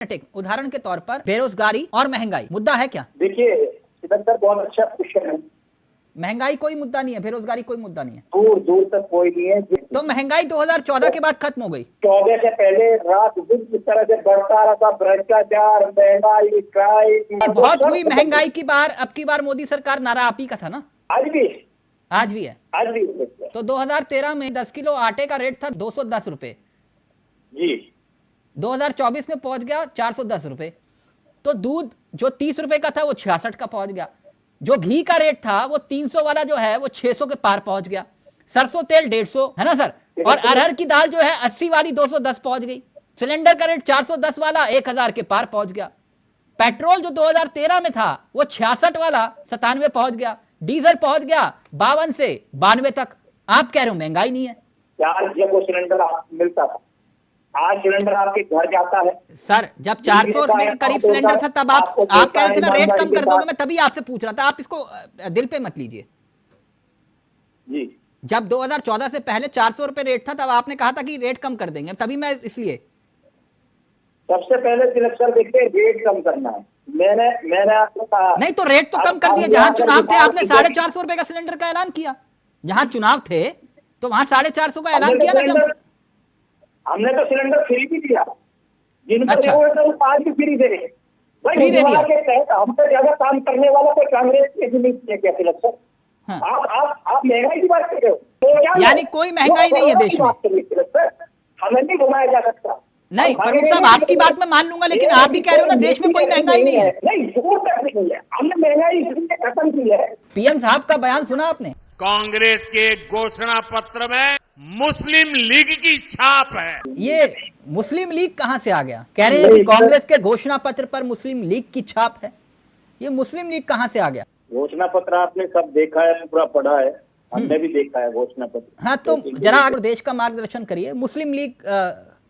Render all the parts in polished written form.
उदाहरण के तौर पर बेरोजगारी और महंगाई मुद्दा है क्या? देखिए सिकंदर, बहुत अच्छा क्वेश्चन है। महंगाई कोई मुद्दा नहीं है, बेरोजगारी कोई मुद्दा नहीं है, दूर दूर तक कोई नहीं है। तो महंगाई 2014 के बाद खत्म हो गई। 14 से पहले रात दिन किस तरह से बढ़ता रहा था, भ्रष्टाचार, महंगाई, क्राइम बहुत हुई महंगाई की बार। अब की बार मोदी सरकार नारा आप ही का था ना? आज भी है। आज भी है। तो 2013 में 10 किलो आटे का रेट था 210 रुपए जी, 2024 में पहुंच गया 410 रुपए। तो दूध जो 30 रुपए का था वो 66 का पहुंच गया। जो घी का रेट था वो 300 वाला जो है वो 600 के पार पहुंच गया। सरसों तेल 150 है ना सर, और अरहर की दाल जो है 80 वाली 210 पहुंच गई। सिलेंडर का रेट 410 वाला 1000 के पार पहुंच गया। पेट्रोल जो 2013 में था वो 66 वाला 97 पहुंच गया। डीजल पहुंच गया 52 से 92 तक। आप कह रहे हो महंगाई नहीं है? यार जब वो सिलेंडर मिलता था, आज सिलेंडर आपके घर जाता है सर। जब 400 रुपए के करीब सिलेंडर था तब आप कह रहे थे ना रेट कम कर दोगे। मैं तभी आपसे पूछ रहा था, आप इसको दिल पे मत लीजिए जी। जब 2014 से पहले 400 रुपए रेट था तब आपने कहा था कि रेट कम कर देंगे, तभी मैं इसलिए सबसे पहले सिलेक्शन देखते रेट कम करना है। मैंने आपको कहा नहीं, तो रेट तो कम कर दिया। जहां चुनाव थे आपने 450 रुपए का सिलेंडर का ऐलान किया। जहां चुनाव थे तो वहां 450 का ऐलान किया ना। हमने तो सिलेंडर फ्री भी दिया, जिनको अच्छा, आज भी फ्री दे रहे। फ्री दे दिया। के तहत हमसे ज्यादा काम करने वाला कोई कांग्रेस के नहीं क्या सिलेक्शन? हाँ। आप महंगाई की बात कर रहे हो, तो यानी कोई महंगाई नहीं है देश में। हमें नहीं घुमाया जा सकता। नहीं प्रमुख साहब, आपकी बात मैं मान लूंगा, लेकिन आप भी कह रहे हो ना देश में कोई महंगाई नहीं है। नहीं, दूर तक नहीं है। हमने महंगाई खत्म की है। पीएम साहब का बयान सुना आपने? कांग्रेस के घोषणा पत्र में मुस्लिम लीग की छाप है। ये मुस्लिम लीग कहां से आ गया? कह रहे हैं कि कांग्रेस के घोषणा पत्र पर मुस्लिम लीग की छाप है। ये मुस्लिम लीग कहां से आ गया? घोषणा पत्र आपने सब देखा है, पूरा पढ़ा है, हमने भी देखा है घोषणा पत्र। हाँ, तो जरा अगर देश का मार्गदर्शन करिए। मुस्लिम लीग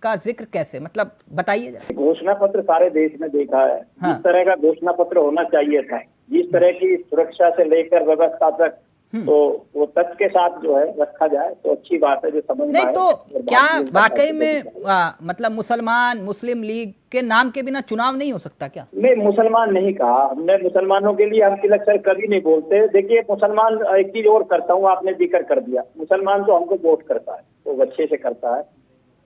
का जिक्र कैसे, मतलब बताइए जरा। घोषणा पत्र सारे देश में देखा है। हाँ। जिस तरह का घोषणा पत्र होना चाहिए था, जिस तरह की सुरक्षा से लेकर व्यवस्था तक, तो वो तथ्य के साथ जो है रखा जाए तो अच्छी बात है, जो समझ में नहीं आए। तो क्या वाकई में मतलब मुस्लिम लीग के नाम के बिना चुनाव नहीं हो सकता क्या? नहीं, मुसलमान नहीं कहा हमने। मुसलमानों के लिए हम तिलक सर कभी नहीं बोलते। देखिए मुसलमान, एक चीज और करता हूँ, आपने जिक्र कर दिया, मुसलमान तो हमको वोट करता है, वो अच्छे से करता है,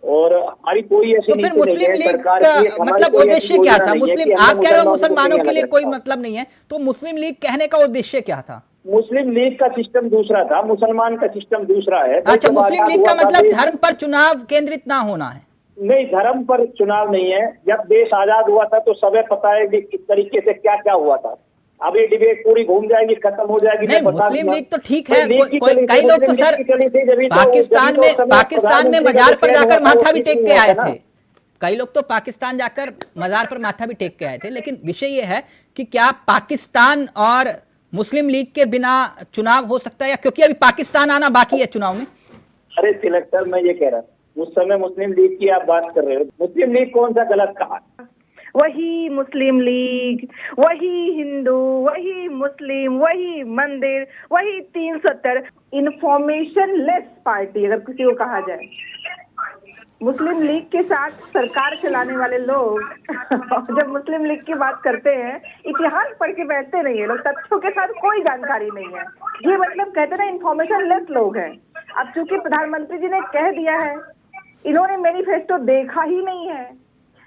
और हमारी कोई ऐसी तो फिर मुस्लिम लीग का मतलब उद्देश्य क्या था? मुस्लिम, आप कह रहे हो मुसलमानों के लिए कोई मतलब नहीं है, तो मुस्लिम लीग कहने का उद्देश्य क्या था? मुस्लिम लीग का सिस्टम दूसरा था, मुसलमान का सिस्टम दूसरा है। अच्छा, मुस्लिम लीग का मतलब धर्म पर चुनाव केंद्रित ना होना है? नहीं, धर्म पर चुनाव नहीं है। जब देश आजाद हुआ था तो सबे पता है कि किस तरीके से क्या क्या हुआ था। अब ये डिबेट पूरी घूम जाएगी, खत्म हो जाएगी। नहीं, मुस्लिम लीग तो ठीक है। कई लोग तो सर पाकिस्तान में मजार पर जाकर माथा भी टेक के आए थे। कई लोग तो पाकिस्तान जाकर मजार पर माथा भी टेक के आए थे। लेकिन विषय ये है कि क्या पाकिस्तान और मुस्लिम लीग के बिना चुनाव हो सकता है, या क्योंकि अभी पाकिस्तान आना बाकी है चुनाव में? अरे तिलक सर, मैं ये कह रहा हूँ, उस समय मुस्लिम लीग की आप बात कर रहे हो। मुस्लिम लीग कौन सा गलत कहा? वही मुस्लिम लीग, वही हिंदू, वही मुस्लिम, वही मंदिर, वही 370 इंफॉर्मेशन लेस पार्टी अगर किसी को कहा जाए। मुस्लिम लीग के साथ सरकार चलाने वाले लोग जब मुस्लिम लीग की बात करते हैं, इतिहास पढ़ के बैठते नहीं है लोग, तथ्यों के साथ कोई जानकारी नहीं है। ये मतलब कहते ना इन्फॉर्मेशन लेस लोग हैं। अब चूंकि प्रधानमंत्री जी ने कह दिया है, इन्होंने मैनिफेस्टो देखा ही नहीं है।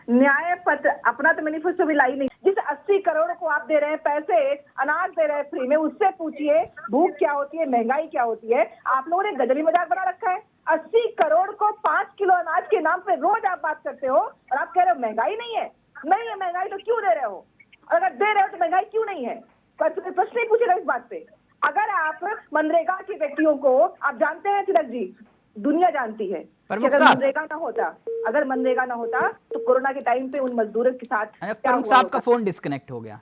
न्याय पत्र अपना तो मैनिफेस्टो भी लाई नहीं। जिस 80 करोड़ को आप दे रहे हैं पैसे, अनाज दे रहे हैं फ्री में, उससे पूछिए भूख क्या होती है, महंगाई क्या होती है। आप लोगों ने गजनी मजाक बना रखा है। 80 करोड़ को 5 किलो अनाज के नाम पे रोज आप बात करते हो, और आप कह रहे हो महंगाई नहीं है। नहीं है महंगाई, तो क्यों दे रहे हो? अगर दे रहे हो तो महंगाई क्यों नहीं है? प्रश्न ही पूछेगा इस बात पे। अगर आप मनरेगा के व्यक्तियों को, आप जानते हैं तिलक जी, दुनिया जानती है कि अगर मनरेगा ना होता तो कोरोना के टाइम पे उन मजदूरों के साथ प्रमुख साहब का फोन डिस्कनेक्ट हो गया।